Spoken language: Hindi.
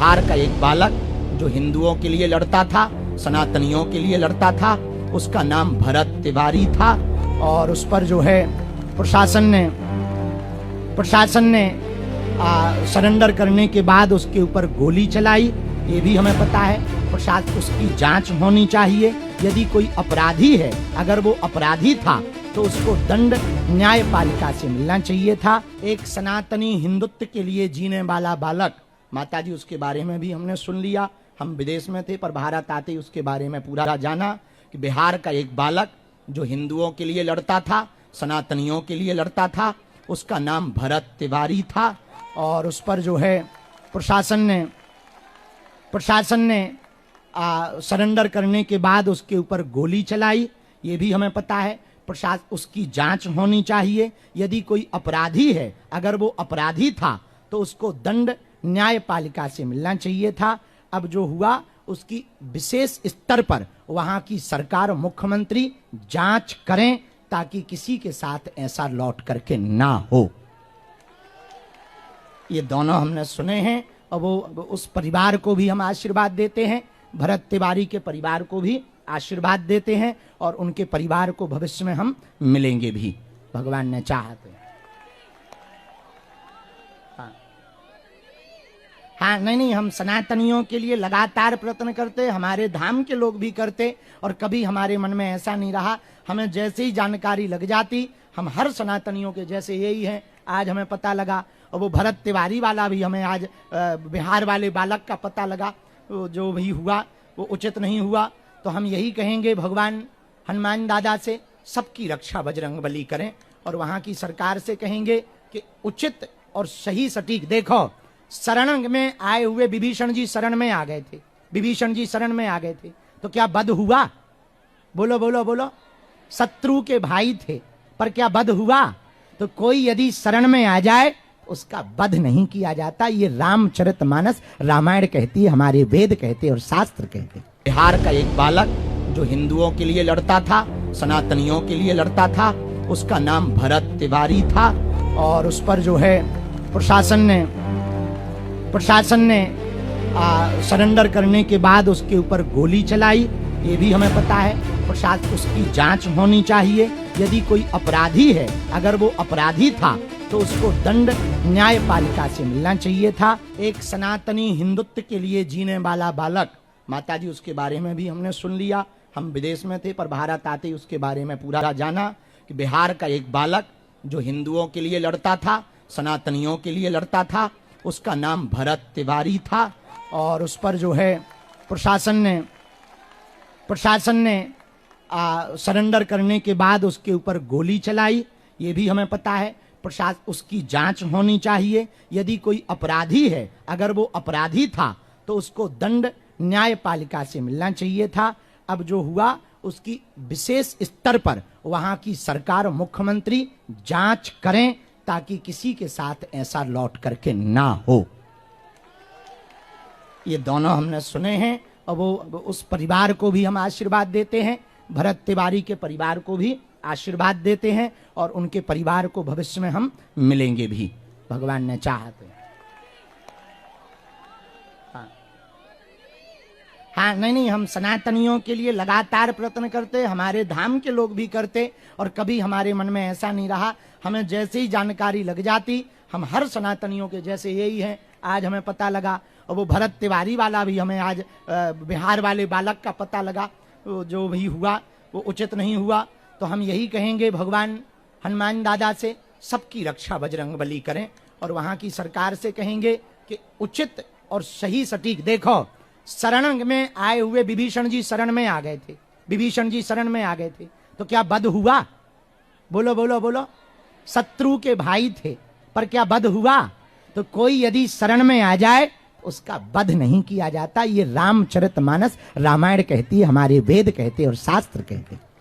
बिहार का एक बालक जो हिंदुओं के लिए लड़ता था, सनातनियों के लिए लड़ता था, उसका नाम भरत तिवारी था। और उस पर जो है प्रशासन ने सरेंडर करने के बाद उसके ऊपर गोली चलाई, ये भी हमें पता है। प्रशासन उसकी जांच होनी चाहिए। यदि कोई अपराधी है, अगर वो अपराधी था तो उसको दंड न्यायपालिका से मिलना चाहिए था। एक सनातनी हिंदुत्व के लिए जीने वाला बालक, माताजी उसके बारे में भी हमने सुन लिया। हम विदेश में थे पर भारत आते ही उसके बारे में पूरा जाना कि बिहार का एक बालक जो हिंदुओं के लिए लड़ता था, सनातनियों के लिए लड़ता था, उसका नाम भरत तिवारी था। और उस पर जो है प्रशासन ने सरेंडर करने के बाद उसके ऊपर गोली चलाई, ये भी हमें पता है। प्रशासन उसकी जांच होनी चाहिए। यदि कोई अपराधी है, अगर वो अपराधी था तो उसको दंड न्यायपालिका से मिलना चाहिए था। अब जो हुआ उसकी विशेष स्तर पर वहां की सरकार, मुख्यमंत्री जांच करें ताकि किसी के साथ ऐसा लौट करके ना हो। ये दोनों हमने सुने हैं और वो उस परिवार को भी हम आशीर्वाद देते हैं, भरत तिवारी के परिवार को भी आशीर्वाद देते हैं और उनके परिवार को भविष्य में हम मिलेंगे भी, भगवान ने चाहा तो। हाँ, नहीं, हम सनातनियों के लिए लगातार प्रयत्न करते, हमारे धाम के लोग भी करते और कभी हमारे मन में ऐसा नहीं रहा। हमें जैसे ही जानकारी लग जाती, हम हर सनातनियों के जैसे यही है, आज हमें पता लगा। और वो भरत तिवारी वाला भी हमें आज बिहार वाले बालक का पता लगा। जो भी हुआ वो उचित नहीं हुआ, तो हम यही कहेंगे भगवान हनुमान दादा से सबकी रक्षा बजरंगबली करें और वहाँ की सरकार से कहेंगे कि उचित और सही सटीक, देखो शरण में आए हुए विभीषण जी शरण में आ गए थे, विभीषण जी शरण में आ गए थे, तो क्या वध हुआ? बोलो बोलो बोलो। शत्रु के भाई थे पर क्या वध हुआ? तो कोई यदि शरण में आ जाए उसका वध नहीं किया जाता। ये रामचरितमानस रामायण कहती है, हमारे वेद कहते और शास्त्र कहते। बिहार का एक बालक जो हिंदुओं के लिए लड़ता था, सनातनियों के लिए लड़ता था, उसका नाम भरत तिवारी था। और उस पर जो है प्रशासन ने सरेंडर करने के बाद उसके ऊपर गोली चलाई, ये भी हमें पता है। प्रशासन उसकी जांच होनी चाहिए। यदि कोई अपराधी है, अगर वो अपराधी था तो उसको दंड न्यायपालिका से मिलना चाहिए था। एक सनातनी हिंदुत्व के लिए जीने वाला बालक, माताजी उसके बारे में भी हमने सुन लिया। हम विदेश में थे पर भारत आते ही उसके बारे में पूरा जाना कि बिहार का एक बालक जो हिंदुओं के लिए लड़ता था, सनातनियों के लिए लड़ता था, उसका नाम भरत तिवारी था। और उस पर जो है प्रशासन ने सरेंडर करने के बाद उसके ऊपर गोली चलाई, ये भी हमें पता है। प्रशासन उसकी जांच होनी चाहिए। यदि कोई अपराधी है, अगर वो अपराधी था तो उसको दंड न्यायपालिका से मिलना चाहिए था। अब जो हुआ उसकी विशेष स्तर पर वहां की सरकार, मुख्यमंत्री जांच करें ताकि किसी के साथ ऐसा लौट करके ना हो। ये दोनों हमने सुने हैं और वो उस परिवार को भी हम आशीर्वाद देते हैं, भरत तिवारी के परिवार को भी आशीर्वाद देते हैं और उनके परिवार को भविष्य में हम मिलेंगे भी, भगवान ने चाहा तो। हाँ, नहीं, हम सनातनियों के लिए लगातार प्रयत्न करते, हमारे धाम के लोग भी करते और कभी हमारे मन में ऐसा नहीं रहा। हमें जैसे ही जानकारी लग जाती, हम हर सनातनियों के जैसे यही है, आज हमें पता लगा। और वो भरत तिवारी वाला भी हमें आज बिहार वाले बालक का पता लगा। जो भी हुआ वो उचित नहीं हुआ, तो हम यही कहेंगे भगवान हनुमान दादा से सबकी रक्षा बजरंगबली करें और वहाँ की सरकार से कहेंगे कि उचित और सही सटीक, देखो शरण में आए हुए विभीषण जी शरण में आ गए थे, विभीषण जी शरण में आ गए थे, तो क्या वध हुआ? बोलो बोलो बोलो। शत्रु के भाई थे पर क्या वध हुआ? तो कोई यदि शरण में आ जाए उसका वध नहीं किया जाता। ये रामचरितमानस रामायण कहती है, हमारे वेद कहते और शास्त्र कहते।